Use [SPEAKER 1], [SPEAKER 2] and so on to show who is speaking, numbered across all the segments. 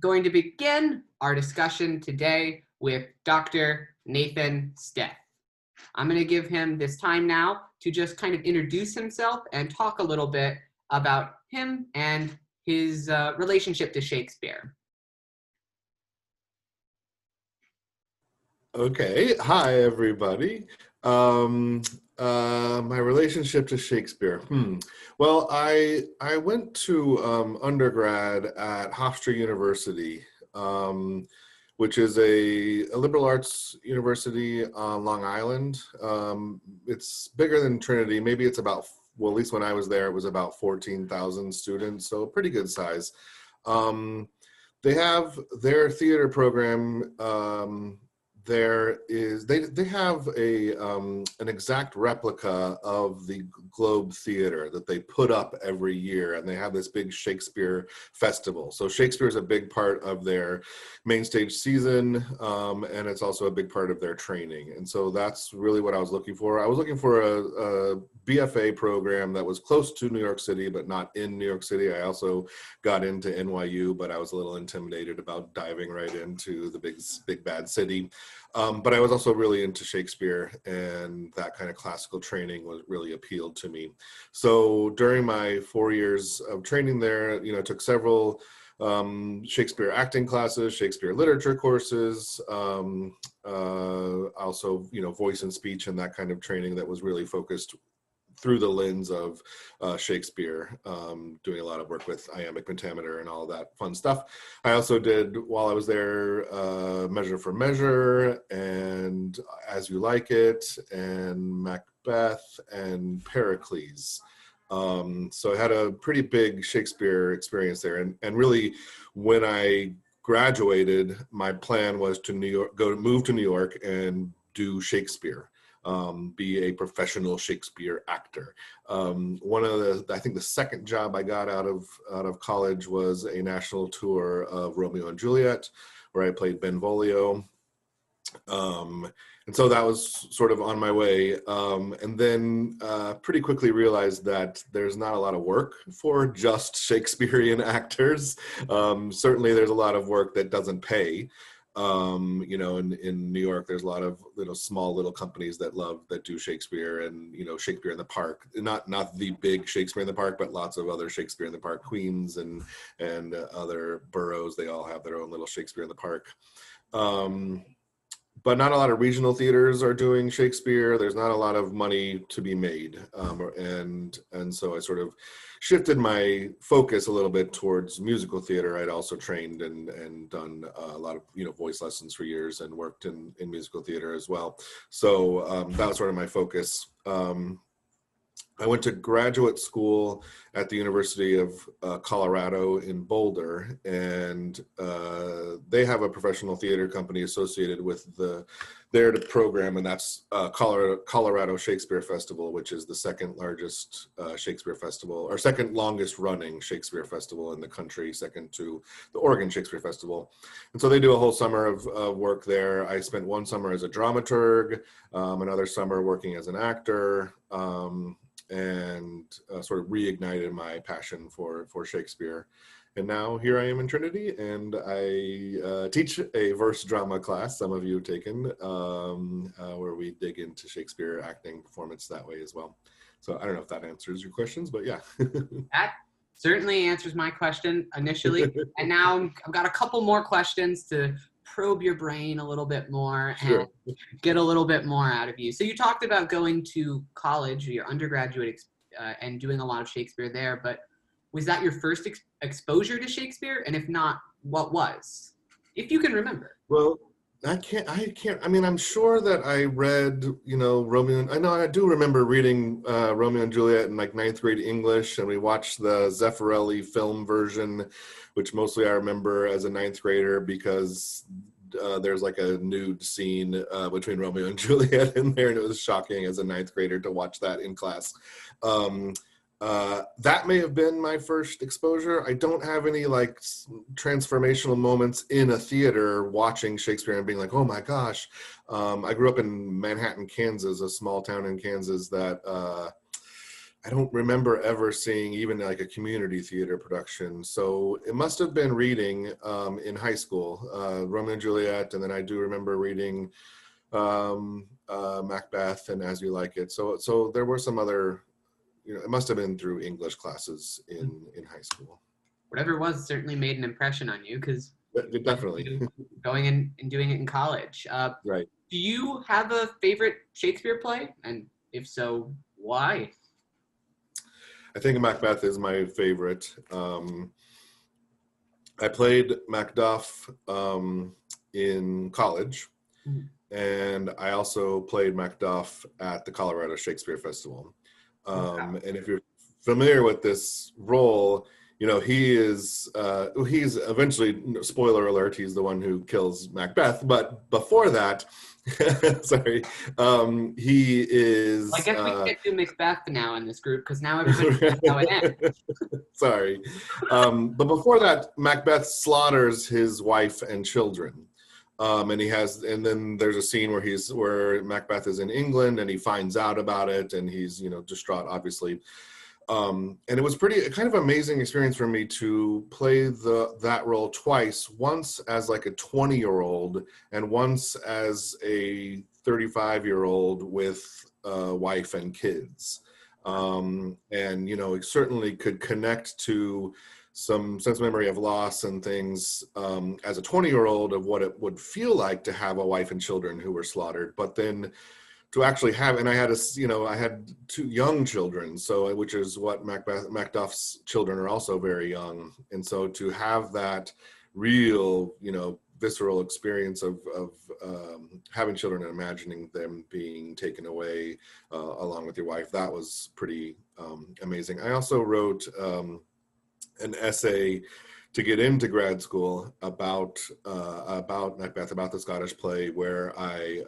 [SPEAKER 1] going to begin our discussion today with Dr. Nathan Stith. I'm going to give him this time now to just kind of introduce himself and talk a little bit about him and his relationship to Shakespeare.
[SPEAKER 2] Okay, hi everybody. My relationship to Shakespeare. Well, I went to undergrad at Hofstra University, which is a liberal arts university on Long Island. It's bigger than Trinity. Maybe it's about, well, at least when I was there, it was about 14,000 students, so pretty good size. They have their theater program. They have an exact replica of the Globe Theater that they put up every year, and they have this big Shakespeare festival. So Shakespeare is a big part of their main stage season, and it's also a big part of their training. And so that's really what I was looking for. I was looking for a BFA program that was close to New York City, but not in New York City. I also got into NYU, but I was a little intimidated about diving right into the big bad city. But I was also really into Shakespeare, and that kind of classical training really appealed to me. So during my 4 years of training there, I took several Shakespeare acting classes, Shakespeare literature courses, also, voice and speech and that kind of training that was really focused through the lens of Shakespeare, doing a lot of work with iambic pentameter and all that fun stuff. I also did, while I was there, Measure for Measure and As You Like It and Macbeth and Pericles. So I had a pretty big Shakespeare experience there. And really, when I graduated, my plan was to move to New York and do Shakespeare. Be a professional Shakespeare actor. I think the second job I got out of college was a national tour of Romeo and Juliet, where I played Benvolio. And so that was sort of on my way. And then pretty quickly realized that there's not a lot of work for just Shakespearean actors. Certainly there's a lot of work that doesn't pay. In New York, there's a lot of small little companies that do Shakespeare, and Shakespeare in the Park, not the big Shakespeare in the Park, but lots of other Shakespeare in the Park, Queens and other boroughs. They all have their own little Shakespeare in the Park. But not a lot of regional theaters are doing Shakespeare. There's not a lot of money to be made. And so I sort of shifted my focus a little bit towards musical theater. I'd also trained and done a lot of, voice lessons for years and worked in musical theater as well. So that was sort of my focus. I went to graduate school at the University of Colorado in Boulder, and they have a professional theater company associated with their program, and that's Colorado Shakespeare Festival, which is the second largest Shakespeare festival, or second longest running Shakespeare festival in the country, second to the Oregon Shakespeare Festival. And so they do a whole summer of work there. I spent one summer as a dramaturg, another summer working as an actor, and sort of reignited my passion for Shakespeare. And now here I am in Trinity, and I teach a verse drama class, some of you have taken, where we dig into Shakespeare acting performance that way as well. So I don't know if that answers your questions, but yeah.
[SPEAKER 1] That certainly answers my question initially. And now I've got a couple more questions to probe your brain a little bit more and get a little bit more out of you. So you talked about going to college, your undergraduate, and doing a lot of Shakespeare there, but was that your first exposure to Shakespeare? And if not, what was? If you can remember.
[SPEAKER 2] Well, I can't, I mean, I'm sure that I read, Romeo, I do remember reading Romeo and Juliet in like 9th grade English, and we watched the Zeffirelli film version, which mostly I remember as a 9th grader because there's like a nude scene between Romeo and Juliet in there, and it was shocking as a 9th grader to watch that in class. That may have been my first exposure. I don't have any like transformational moments in a theater watching Shakespeare and being like, oh my gosh. I grew up in Manhattan, Kansas, a small town in Kansas that I don't remember ever seeing even like a community theater production. So it must have been reading in high school, Romeo and Juliet, and then I do remember reading Macbeth and As You Like It. So there were some other, it must have been through English classes in high school.
[SPEAKER 1] Whatever it was certainly made an impression on you, because
[SPEAKER 2] Definitely.
[SPEAKER 1] going in and doing it in college.
[SPEAKER 2] Right.
[SPEAKER 1] Do you have a favorite Shakespeare play? And if so, why?
[SPEAKER 2] I think Macbeth is my favorite. I played Macduff in college, and I also played Macduff at the Colorado Shakespeare Festival. And if you're familiar with this role, he's eventually, spoiler alert, he's the one who kills Macbeth. But before that, sorry, he is.
[SPEAKER 1] I guess we can't do Macbeth now in this group because now everybody knows how it ends.
[SPEAKER 2] Sorry. But before that, Macbeth slaughters his wife and children. And then there's a scene where Macbeth is in England and he finds out about it and he's, distraught, obviously. And it was kind of amazing experience for me to play that role twice, once as like a 20-year-old and once as a 35-year-old with a wife and kids. And, it certainly could connect to some sense of memory of loss and things as a 20-year-old of what it would feel like to have a wife and children who were slaughtered, but then to actually have, and I had two young children, which is what Macduff's children are also very young. And so to have that real, visceral experience of having children and imagining them being taken away along with your wife, that was pretty amazing. I also wrote an essay to get into grad school about Macbeth, about the Scottish play, where I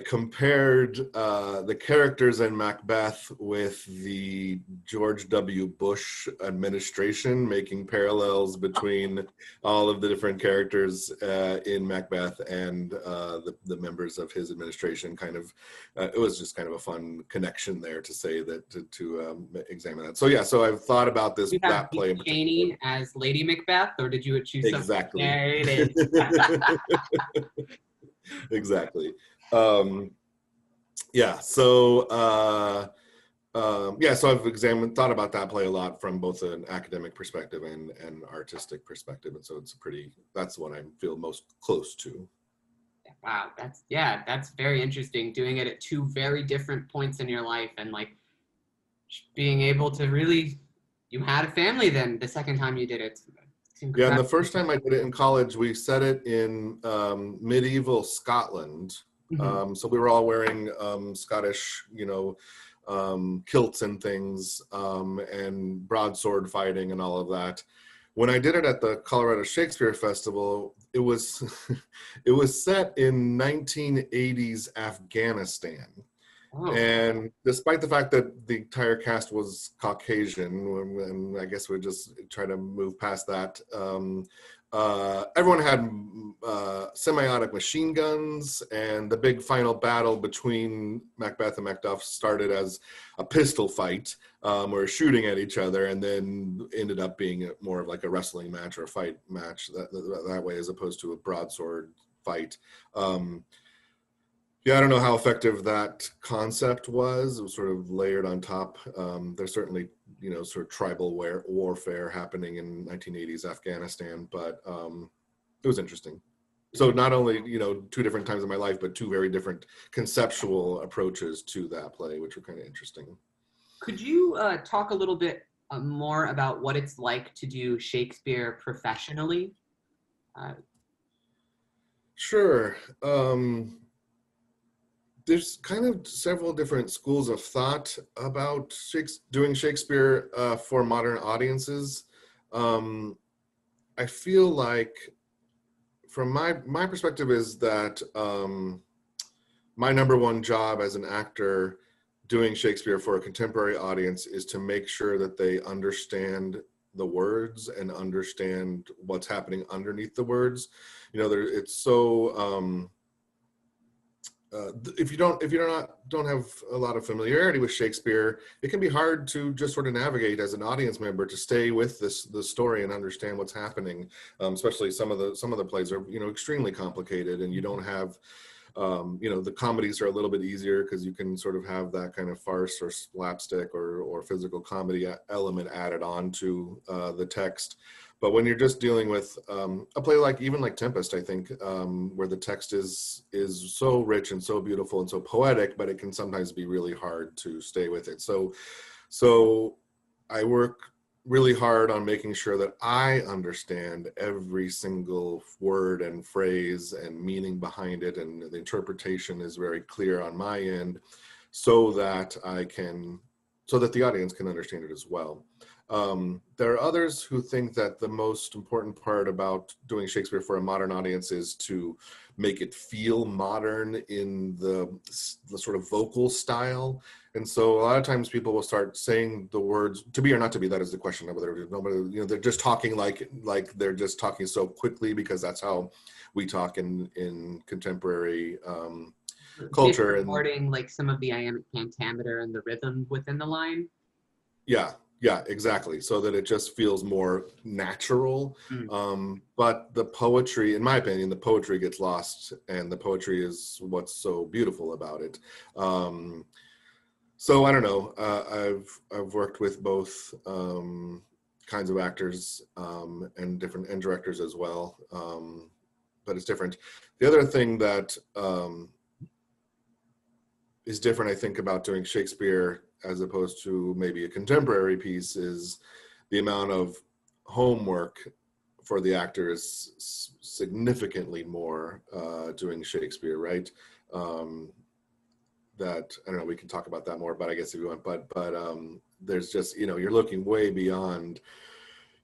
[SPEAKER 2] compared the characters in Macbeth with the George W. Bush administration, making parallels between all of the different characters in Macbeth and the members of his administration. It was just kind of a fun connection there to say that, to examine that. So I've thought about that play in particular.
[SPEAKER 1] Cheney as Lady Macbeth, or did you choose something?
[SPEAKER 2] Exactly.
[SPEAKER 1] There it is.
[SPEAKER 2] Exactly. So I've thought about that play a lot from both an academic perspective and artistic perspective, and so that's what I feel most close to.
[SPEAKER 1] Wow, that's very interesting. Doing it at two very different points in your life, and like being able to really, you had a family then the second time you did it.
[SPEAKER 2] Yeah, and the first time I did it in college, we set it in medieval Scotland. So we were all wearing Scottish, kilts and things, and broadsword fighting and all of that. When I did it at the Colorado Shakespeare Festival, it was it was set in 1980s Afghanistan. Oh. And despite the fact that the entire cast was Caucasian, and I guess we just try to move past that, everyone had semi-automatic machine guns, and the big final battle between Macbeth and Macduff started as a pistol fight, where shooting at each other, and then ended up being more of like a wrestling match or a fight match that way, as opposed to a broadsword fight. I don't know how effective that concept was. It was sort of layered on top. There's certainly, sort of tribal warfare happening in 1980s Afghanistan, but it was interesting. So not only, two different times in my life, but two very different conceptual approaches to that play, which were kind of interesting.
[SPEAKER 1] Could you talk a little bit more about what it's like to do Shakespeare professionally?
[SPEAKER 2] Sure. There's kind of several different schools of thought about doing Shakespeare for modern audiences. I feel like, from my perspective, is that my number one job as an actor doing Shakespeare for a contemporary audience is to make sure that they understand the words and understand what's happening underneath the words. It's so if you don't have a lot of familiarity with Shakespeare, it can be hard to just sort of navigate as an audience member to stay with the story and understand what's happening. Especially some of the plays are extremely complicated, and you don't have the comedies are a little bit easier because you can sort of have that kind of farce or slapstick or physical comedy element added on to the text. But when you're just dealing with a play like Tempest, I think, where the text is so rich and so beautiful and so poetic, but it can sometimes be really hard to stay with it. So I work really hard on making sure that I understand every single word and phrase and meaning behind it, and the interpretation is very clear on my end, so that the audience can understand it as well. There are others who think that the most important part about doing Shakespeare for a modern audience is to make it feel modern in the sort of vocal style. And so a lot of times people will start saying the words "to be" or "not to be." That is the question of whether they're just talking like they're just talking so quickly, because that's how we talk in contemporary culture.
[SPEAKER 1] Disregarding like some of the iambic pentameter and the rhythm within the line.
[SPEAKER 2] Yeah, exactly. So that it just feels more natural. But the poetry, in my opinion, the poetry gets lost, and the poetry is what's so beautiful about it. So I don't know. I've worked with both kinds of actors and directors as well. But it's different. The other thing that is different, I think, about doing Shakespeare as opposed to maybe a contemporary piece is the amount of homework for the actor is significantly more doing Shakespeare, right? That, I don't know, we can talk about that more, but I guess if you want, but there's just, you're looking way beyond,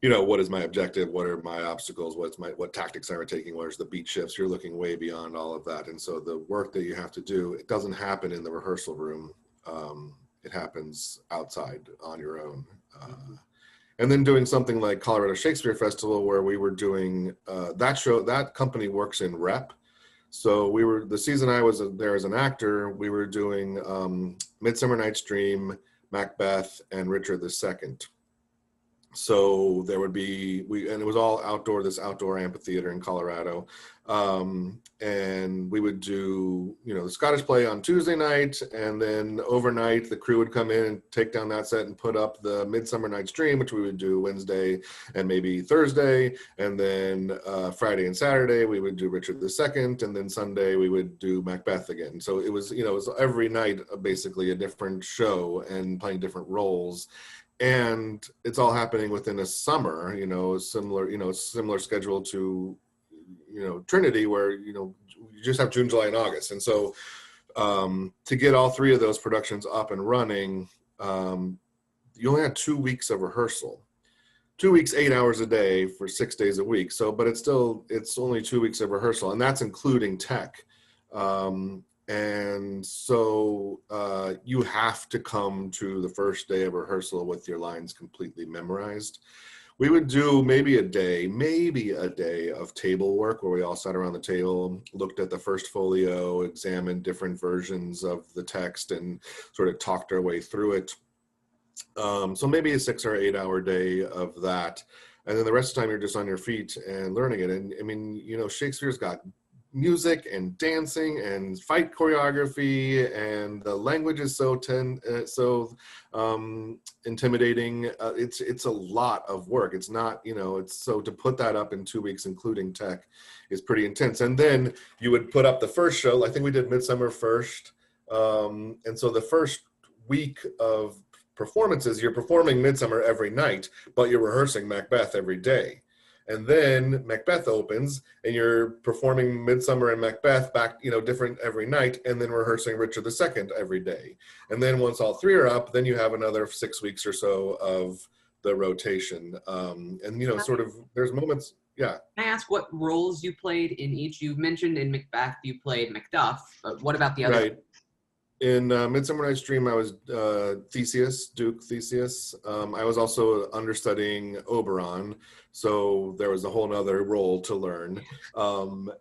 [SPEAKER 2] what is my objective? What are my obstacles? What tactics am I taking? Where's the beat shifts? You're looking way beyond all of that. And so the work that you have to do, it doesn't happen in the rehearsal room. It happens outside on your own. And then doing something like Colorado Shakespeare Festival, where we were doing that company works in rep. So the season I was there as an actor, we were doing Midsummer Night's Dream, Macbeth, and Richard II. So there would be, and it was all outdoor, this outdoor amphitheater in Colorado. And we would do, the Scottish play on Tuesday night, and then overnight the crew would come in and take down that set and put up the Midsummer Night's Dream, which we would do Wednesday and maybe Thursday. And then Friday and Saturday we would do Richard II, and then Sunday we would do Macbeth again. So it was, it was every night basically a different show and playing different roles. And it's all happening within a summer, similar schedule to, Trinity, where, you just have June, July, and August. And so to get all three of those productions up and running, you only had 2 weeks of rehearsal, 2 weeks, 8 hours a day for 6 days a week. So, but it's only 2 weeks of rehearsal, and that's including tech. And so you have to come to the first day of rehearsal with your lines completely memorized. We would do maybe a day of table work, where we all sat around the table, looked at the first folio, examined different versions of the text, and sort of talked our way through it. So maybe a 6 or 8 hour day of that. And then the rest of the time you're just on your feet and learning it. And I mean, Shakespeare's got music and dancing and fight choreography, and the language is so intimidating. It's a lot of work. It's not, so to put that up in 2 weeks, including tech, is pretty intense. And then you would put up the first show. I think we did Midsummer first. And so the first week of performances, you're performing Midsummer every night, but you're rehearsing Macbeth every day. And then Macbeth opens, and you're performing Midsummer and Macbeth back, different every night, and then rehearsing Richard II every day. And then once all three are up, then you have another 6 weeks or so of the rotation. And, sort of, there's moments, yeah.
[SPEAKER 1] Can I ask what roles you played in each? You mentioned in Macbeth you played Macduff, but what about the other?
[SPEAKER 2] Right. In Midsummer Night's Dream, I was Theseus, Duke Theseus. I was also understudying Oberon, so there was a whole nother role to learn.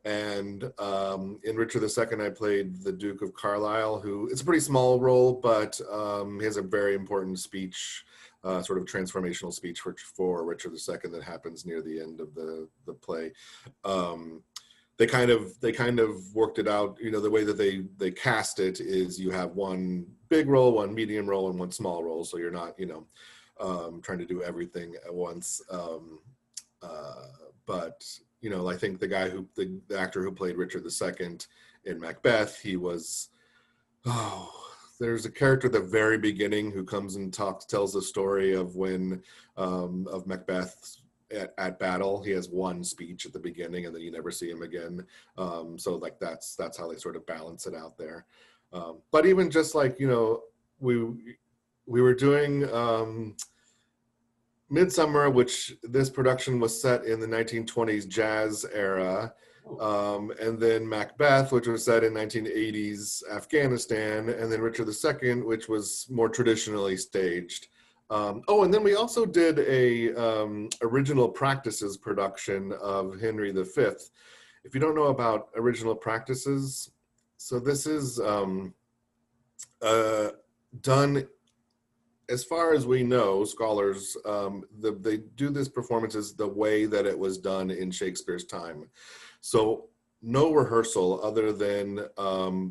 [SPEAKER 2] In Richard II, I played the Duke of Carlisle, who it's a pretty small role, but he has a very important speech, sort of transformational speech for Richard II that happens near the end of the play. They kind of worked it out. You know, the way that they cast it is you have one big role, one medium role, and one small role. So you're not, trying to do everything at once. But I think the actor who played Richard II in Macbeth, he was, there's a character at the very beginning who comes and tells the story of when of Macbeth. At battle, he has one speech at the beginning, and then you never see him again. So like that's how they sort of balance it out there. But even just like we were doing Midsummer, which this production was set in the 1920s jazz era, and then Macbeth, which was set in 1980s Afghanistan, and then Richard II, which was more traditionally staged. And then we also did a original practices production of Henry V. If you don't know about original practices, so this is done, as far as we know, scholars, they do this performances the way that it was done in Shakespeare's time. So no rehearsal other than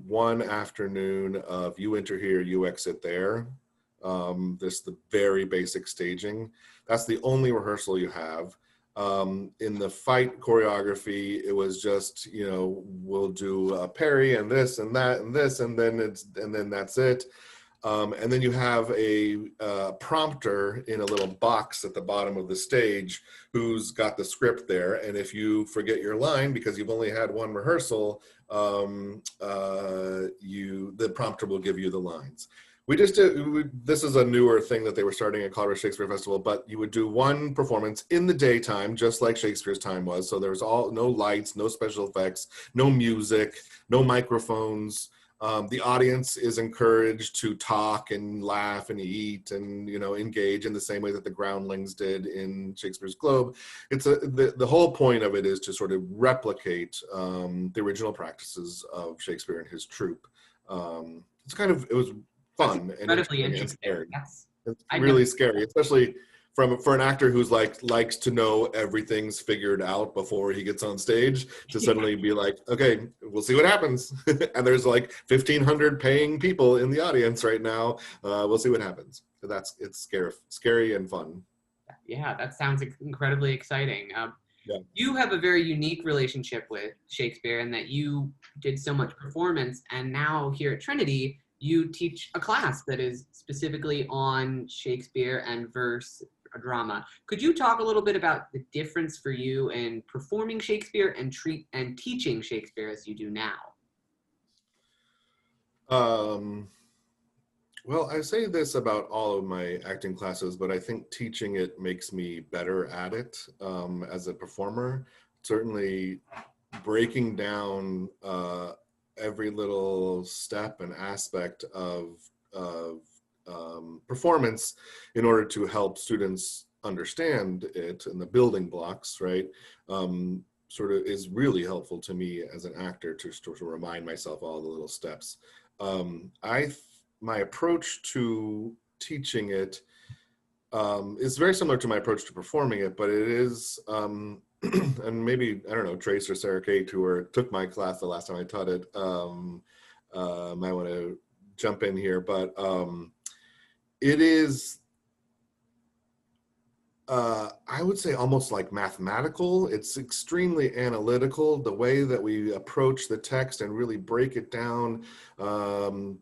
[SPEAKER 2] one afternoon of you enter here, you exit there. This the very basic staging. That's the only rehearsal you have. In the fight choreography, it was just, we'll do a parry and this and that and this, and then that's it. And then you have a prompter in a little box at the bottom of the stage who's got the script there. And if you forget your line because you've only had one rehearsal, the prompter will give you the lines. This is a newer thing that they were starting at Colorado Shakespeare Festival, but you would do one performance in the daytime, just like Shakespeare's time was. So there's no lights, no special effects, no music, no microphones. The audience is encouraged to talk and laugh and eat and, engage in the same way that the groundlings did in Shakespeare's Globe. The whole point of it is to sort of replicate the original practices of Shakespeare and his troupe. It was fun and
[SPEAKER 1] incredibly interesting.
[SPEAKER 2] Scary. It's really scary, especially for an actor who's likes to know everything's figured out before he gets on stage, to suddenly be like, okay, we'll see what happens. And there's like 1,500 paying people in the audience right now. We'll see what happens. So it's scary and fun.
[SPEAKER 1] Yeah, that sounds incredibly exciting.
[SPEAKER 2] Yeah.
[SPEAKER 1] You have a very unique relationship with Shakespeare in that you did so much performance, and now here at Trinity, you teach a class that is specifically on Shakespeare and verse drama. Could you talk a little bit about the difference for you in performing Shakespeare and teaching Shakespeare as you do now?
[SPEAKER 2] Well, I say this about all of my acting classes, but I think teaching it makes me better at it as a performer. Certainly breaking down every little step and aspect of performance in order to help students understand it and the building blocks, right? Sort of is really helpful to me as an actor to remind myself all the little steps. My approach to teaching it is very similar to my approach to performing it, but it is, and maybe, I don't know, Trace or Sarah Kate, who took my class the last time I taught it, might want to jump in here, but it is, I would say, almost like mathematical. It's extremely analytical, the way that we approach the text and really break it down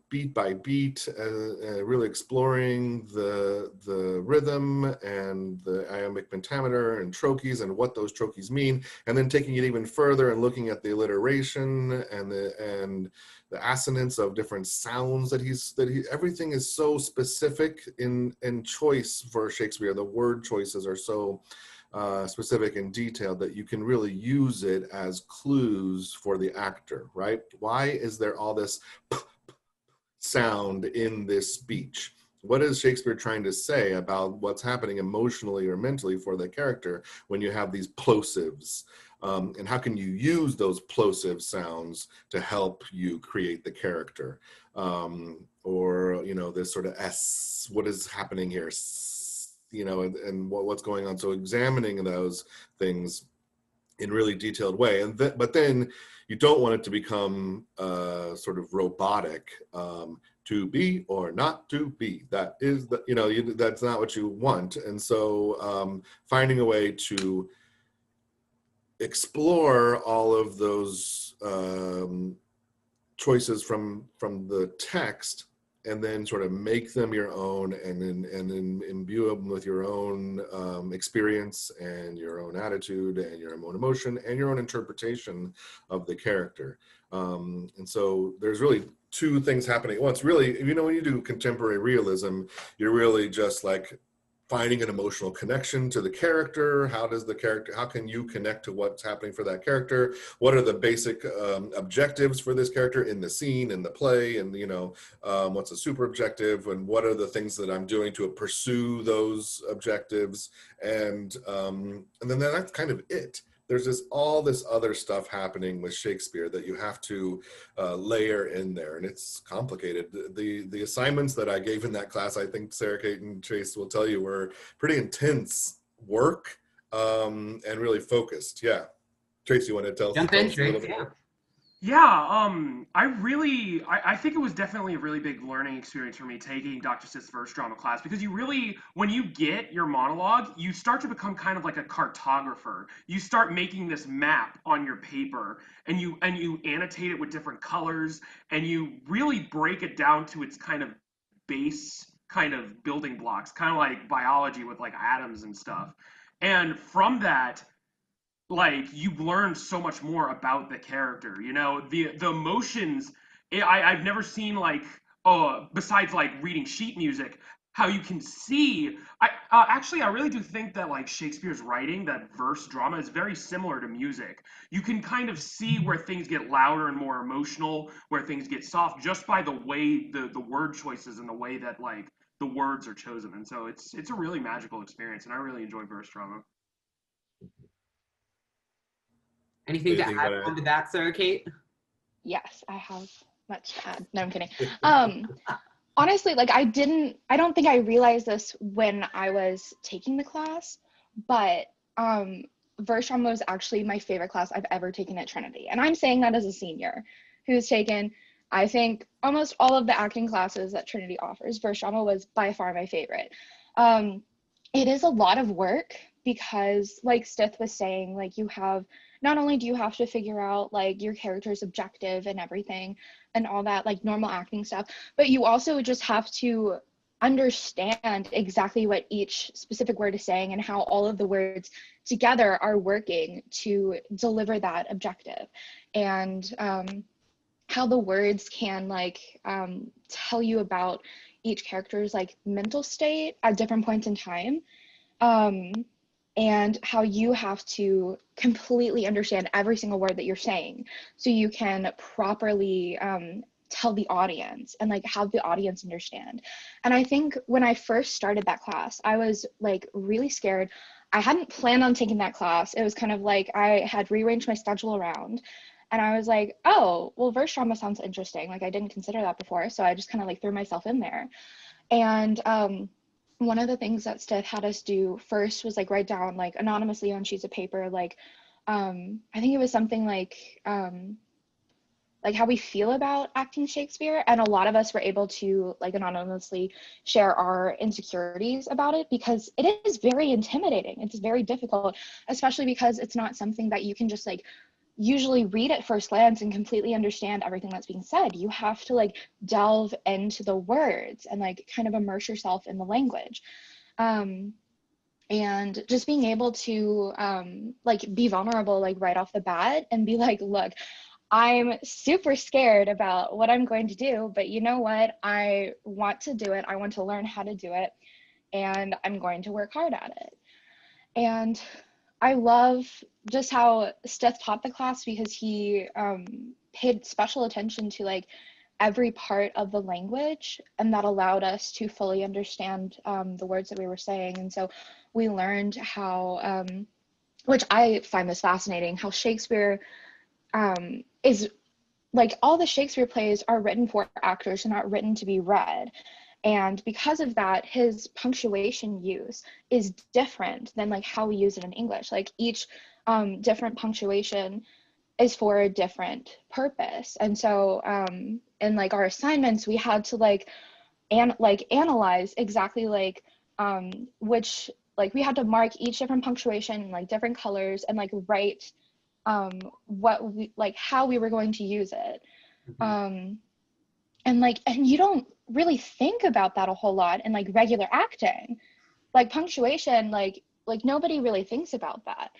[SPEAKER 2] beat by beat, really exploring the rhythm and the iambic pentameter and trochees and what those trochees mean, and then taking it even further and looking at the alliteration and the assonance of different sounds everything is so specific in choice for Shakespeare. The word choices are so specific and detailed that you can really use it as clues for the actor, right? Why is there all this sound in this speech? What is Shakespeare trying to say about what's happening emotionally or mentally for the character when you have these plosives? And how can you use those plosive sounds to help you create the character? Or, you know, this sort of S, what is happening here? You know, and what's going on. So examining those things in really detailed way. And but then you don't want it to become sort of robotic. To be or not to be, that is the, you know, that's not what you want. And so finding a way to explore all of those choices from the text, and then sort of make them your own, and then imbue them with your own experience and your own attitude and your own emotion and your own interpretation of the character. And so there's really two things happening at once. Really, you know, when you do contemporary realism, you're really just like finding an emotional connection to the character. How can you connect to what's happening for that character? What are the basic objectives for this character in the scene, in the play, and, you know, what's a super objective, and what are the things that I'm doing to pursue those objectives? And then that's kind of it. There's all this other stuff happening with Shakespeare that you have to layer in there, and it's complicated. The assignments that I gave in that class, I think Sarah, Kate, and Chase will tell you, were pretty intense work and really focused. Yeah, Trace, you want to tell us a little bit more?
[SPEAKER 3] Yeah, I think it was definitely a really big learning experience for me taking Dr. Stith's verse drama class, because you really, when you get your monologue, you start to become kind of like a cartographer. You start making this map on your paper, and you annotate it with different colors, and you really break it down to its kind of base kind of building blocks, kind of like biology with like atoms and stuff. And from that, like, you learn so much more about the character, you know, the emotions. I've never seen, like, oh, besides like reading sheet music, how you can see. I really do think that, like, Shakespeare's writing, that verse drama, is very similar to music. You can kind of see where things get louder and more emotional, where things get soft, just by the way the word choices and the way that, like, the words are chosen. And so it's a really magical experience, and I really enjoy verse drama.
[SPEAKER 1] Anything to add on to that, Sarah Kate?
[SPEAKER 4] Yes, I have much to add. No, I'm kidding. Honestly, like, I don't think I realized this when I was taking the class, but verse drama was actually my favorite class I've ever taken at Trinity. And I'm saying that as a senior who's taken, I think, almost all of the acting classes that Trinity offers. Verse drama was by far my favorite. It is a lot of work because, like Stith was saying, like, not only do you have to figure out, like, your character's objective and everything and all that, like, normal acting stuff, but you also just have to understand exactly what each specific word is saying and how all of the words together are working to deliver that objective, and how the words can, like, tell you about each character's, like, mental state at different points in time. And how you have to completely understand every single word that you're saying so you can properly tell the audience and, like, have the audience understand. And I think when I first started that class, I was, like, really scared. I hadn't planned on taking that class. It was kind of like I had rearranged my schedule around, and I was like, oh, well, verse drama sounds interesting. Like, I didn't consider that before, so I just kind of, like, threw myself in there. And one of the things that Stith had us do first was, like, write down, like, anonymously on sheets of paper, like, I think it was something like how we feel about acting Shakespeare. And a lot of us were able to, like, anonymously share our insecurities about it, because it is very intimidating. It's very difficult, especially because it's not something that you can just, like, usually read at first glance and completely understand everything that's being said. You have to, like, delve into the words and, like, kind of immerse yourself in the language. And just being able to like, be vulnerable, like, right off the bat and be like, look, I'm super scared about what I'm going to do, but you know what? I want to do it. I want to learn how to do it, and I'm going to work hard at it. And I love just how Stith taught the class, because he paid special attention to, like, every part of the language, and that allowed us to fully understand the words that we were saying. And so we learned how, which I find this fascinating, how Shakespeare is like, all the Shakespeare plays are written for actors, they're not written to be read. And because of that, his punctuation use is different than like how we use it in English. Like each different punctuation is for a different purpose. And so in like our assignments, we had to analyze exactly which, like, we had to mark each different punctuation in like different colors and like write what we, like, how we were going to use it. And you don't really think about that a whole lot in like regular acting. Like punctuation, like nobody really thinks about that.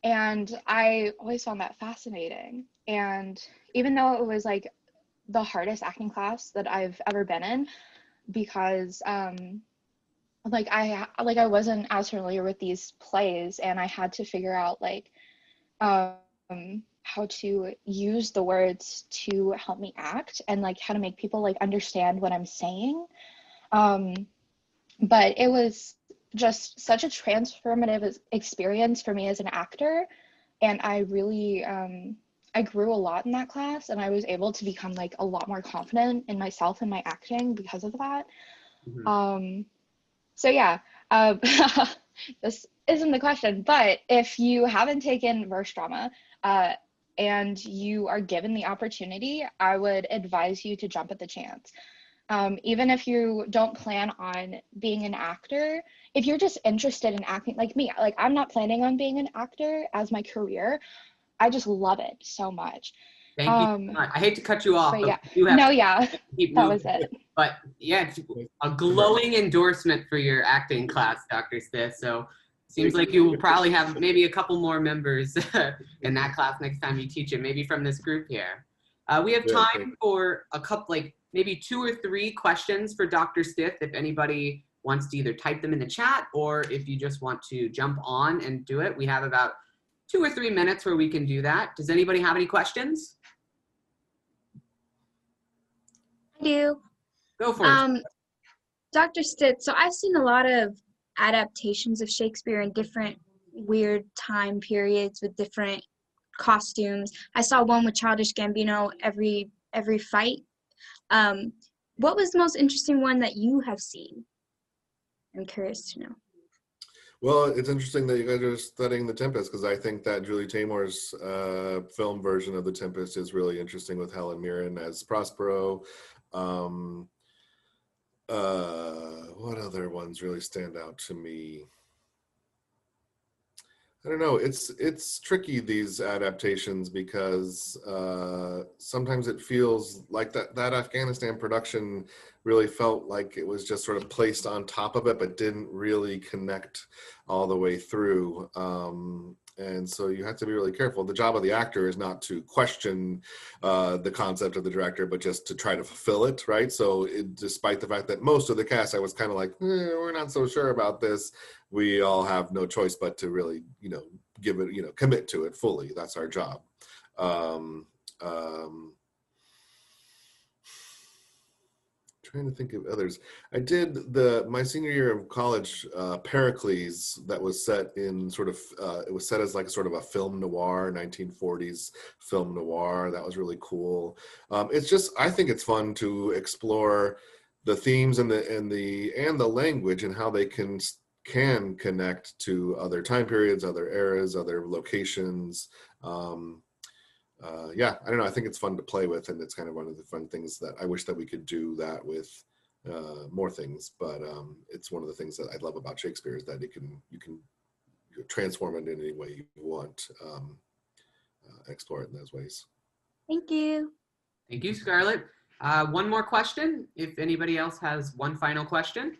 [SPEAKER 4] And I always found that fascinating. And even though it was like the hardest acting class that I've ever been in, because I wasn't as familiar with these plays, and I had to figure out like how to use the words to help me act, and like how to make people like understand what I'm saying. But it was just such a transformative experience for me as an actor, and I really I grew a lot in that class, and I was able to become like a lot more confident in myself and my acting because of that. So yeah, this isn't the question, but if you haven't taken verse drama and you are given the opportunity, I would advise you to jump at the chance. Even if you don't plan on being an actor, if you're just interested in acting like me, like I'm not planning on being an actor as my career, I just love it so much.
[SPEAKER 1] Thank you so much. I hate to cut you off,
[SPEAKER 4] But yeah,
[SPEAKER 1] you have
[SPEAKER 4] that was it.
[SPEAKER 1] But yeah, it's a glowing endorsement for your acting class, Dr. Stith. So seems like you will probably have maybe a couple more members in that class next time you teach it, maybe from this group here. We have time for a couple, like maybe 2 or 3 questions for Dr. Stith, if anybody wants to either type them in the chat or if you just want to jump on and do it. We have about 2 or 3 minutes where we can do that. Does anybody have any questions?
[SPEAKER 5] I do.
[SPEAKER 1] Go for it.
[SPEAKER 5] Dr. Stith, so I've seen a lot of adaptations of Shakespeare in different weird time periods with different costumes. I saw one with Childish Gambino every fight. What was the most interesting one that you have seen? I'm curious to know.
[SPEAKER 2] Well, it's interesting that you guys are studying The Tempest, because I think that Julie Taymor's film version of The Tempest is really interesting with Helen Mirren as Prospero. What other ones really stand out to me? I don't know. It's tricky, these adaptations, because sometimes it feels like that Afghanistan production really felt like it was just sort of placed on top of it, but didn't really connect all the way through. And so you have to be really careful. The job of the actor is not to question the concept of the director, but just to try to fulfill it, right? So despite the fact that most of the cast, I was kind of like, we're not so sure about this, we all have no choice but to really, give it, commit to it fully. That's our job. Trying to think of others. I did my senior year of college, Pericles, that was set in sort of, it was set as like sort of a film noir, 1940s film noir. That was really cool. It's just, I think it's fun to explore the themes and the language and how they can connect to other time periods, other eras, other locations. Yeah, I don't know. I think it's fun to play with, and it's kind of one of the fun things that I wish that we could do that with more things. But it's one of the things that I love about Shakespeare is that you can transform it in any way you want, explore it in those ways.
[SPEAKER 5] Thank you.
[SPEAKER 1] Thank you, Scarlett. One more question, if anybody else has one final question.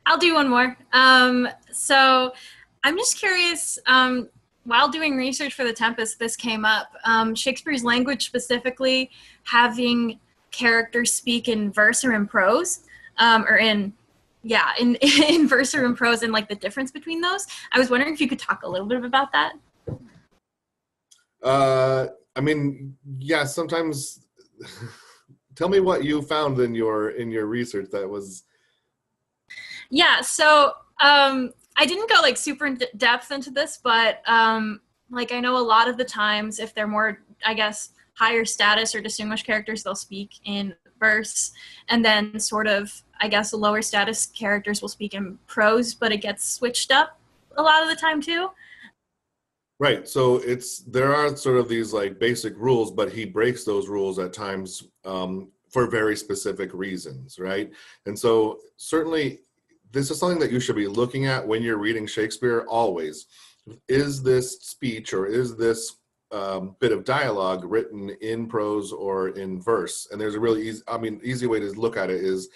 [SPEAKER 6] I'll do one more. So I'm just curious, while doing research for The Tempest, this came up. Shakespeare's language specifically, having characters speak in verse or in prose, or in yeah, in verse or in prose, and like the difference between those. I was wondering if you could talk a little bit about that.
[SPEAKER 2] I mean, yeah, sometimes tell me what you found in your research that was.
[SPEAKER 6] Yeah, so I didn't go like super in depth into this, but like I know a lot of the times if they're more, I guess, higher status or distinguished characters, they'll speak in verse, and then sort of, I guess, lower status characters will speak in prose, but it gets switched up a lot of the time too.
[SPEAKER 2] Right. So there are sort of these like basic rules, but he breaks those rules at times for very specific reasons, right? And so certainly this is something that you should be looking at when you're reading Shakespeare always. Is this speech or is this bit of dialogue written in prose or in verse? And there's a really easy way to look at it is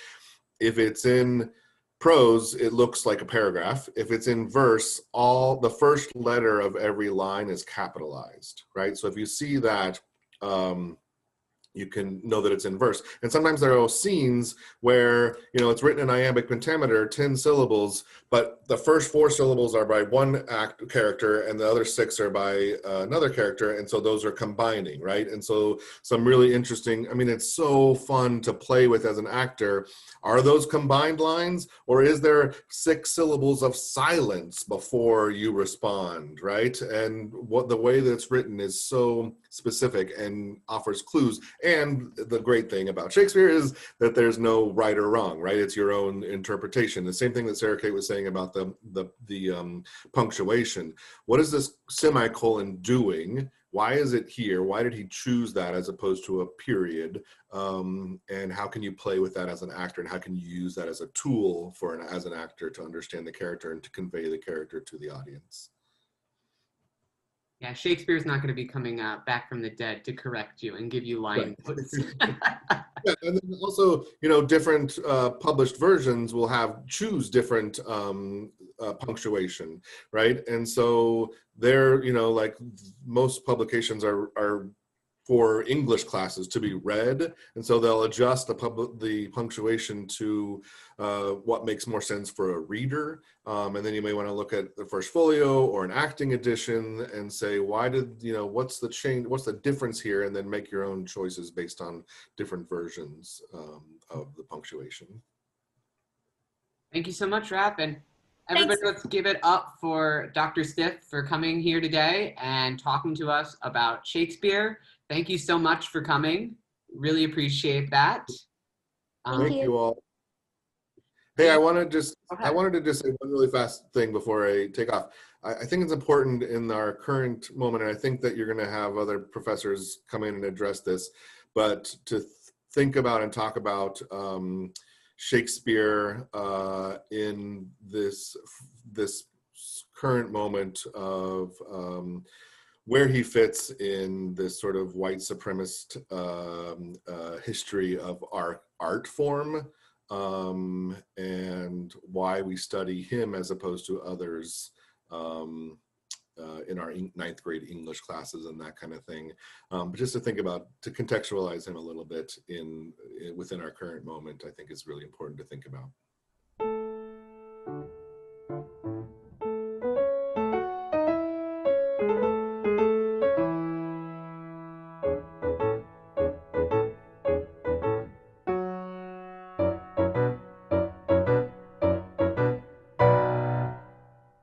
[SPEAKER 2] if it's in prose, it looks like a paragraph. If it's in verse, the first letter of every line is capitalized, right? So if you see that, you can know that it's in verse. And sometimes there are scenes where, it's written in iambic pentameter, 10 syllables, but the first 4 syllables are by one character and the other 6 are by another character. And so those are combining, right? And so some really interesting, it's so fun to play with as an actor. Are those combined lines, or is there 6 syllables of silence before you respond, right? And the way that it's written is so specific and offers clues. And the great thing about Shakespeare is that there's no right or wrong, right? It's your own interpretation. The same thing that Sarah Kate was saying about the punctuation. What is this semicolon doing? Why is it here? Why did he choose that as opposed to a period? And how can you play with that as an actor? And how can you use that as a tool as an actor to understand the character and to convey the character to the audience?
[SPEAKER 1] Yeah, Shakespeare's not going to be coming back from the dead to correct you and give you line notes.
[SPEAKER 2] Yeah, and then also, different published versions will choose different punctuation, right? And so they're, like most publications are for English classes to be read, and so they'll adjust the punctuation to what makes more sense for a reader. And then you may want to look at the first folio or an acting edition and say, what's the change, what's the difference here, and then make your own choices based on different versions of the punctuation.
[SPEAKER 1] Thank you so much, Raph. And everybody, let's give it up for Dr. Stith for coming here today and talking to us about Shakespeare. Thank you so much for coming. Really appreciate that.
[SPEAKER 2] Thank you all. Hey, I wanted to just say one really fast thing before I take off. I think it's important in our current moment, and I think that you're going to have other professors come in and address this, but to think about and talk about Shakespeare in this current moment of where he fits in this sort of white supremacist history of our art form, and why we study him as opposed to others in our 9th grade English classes and that kind of thing. But just to think about, to contextualize him a little bit within our current moment, I think is really important to think about.